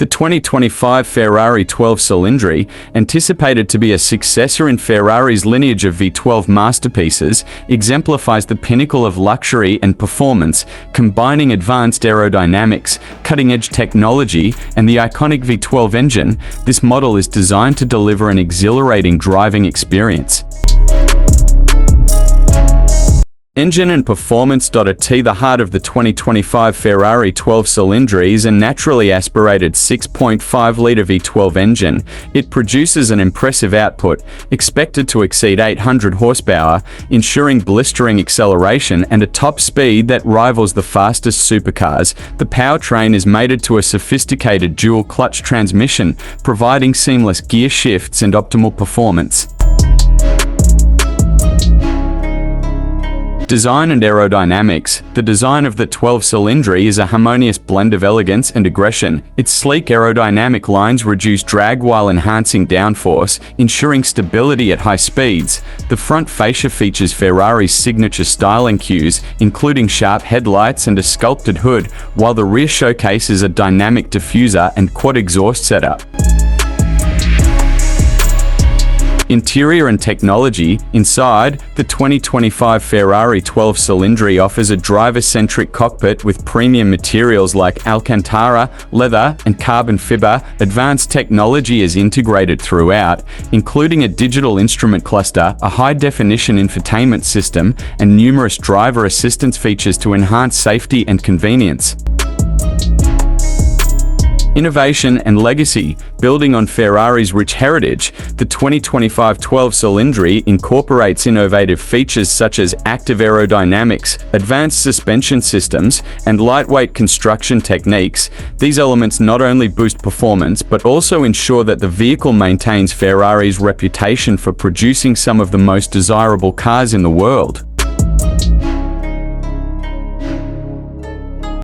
The 2025 Ferrari 12 Cilindri, anticipated to be a successor in Ferrari's lineage of V12 masterpieces, exemplifies the pinnacle of luxury and performance, combining advanced aerodynamics, cutting-edge technology, and the iconic V12 engine. This model is designed to deliver an exhilarating driving experience. Engine and performance. At the heart of the 2025 Ferrari 12 Cilindri is a naturally aspirated 6.5-litre V12 engine. It produces an impressive output, expected to exceed 800 horsepower, ensuring blistering acceleration and a top speed that rivals the fastest supercars. The powertrain is mated to a sophisticated dual-clutch transmission, providing seamless gear shifts and optimal performance. Design and aerodynamics. The design of the 12 Cilindri is a harmonious blend of elegance and aggression. Its sleek aerodynamic lines reduce drag while enhancing downforce, ensuring stability at high speeds. The front fascia features Ferrari's signature styling cues, including sharp headlights and a sculpted hood, while the rear showcases a dynamic diffuser and quad exhaust setup. Interior and technology. Inside, the 2025 Ferrari 12 Cilindri offers a driver-centric cockpit with premium materials like Alcantara, leather, and carbon fiber. Advanced technology is integrated throughout, including a digital instrument cluster, a high-definition infotainment system, and numerous driver assistance features to enhance safety and convenience. Innovation and legacy. Building on Ferrari's rich heritage, the 2025 12 Cilindri incorporates innovative features such as active aerodynamics, advanced suspension systems, and lightweight construction techniques. These elements not only boost performance but also ensure that the vehicle maintains Ferrari's reputation for producing some of the most desirable cars in the world.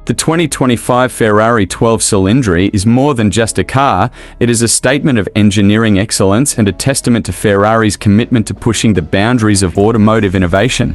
The 2025 Ferrari 12 Cilindri is more than just a car. It is a statement of engineering excellence and a testament to Ferrari's commitment to pushing the boundaries of automotive innovation.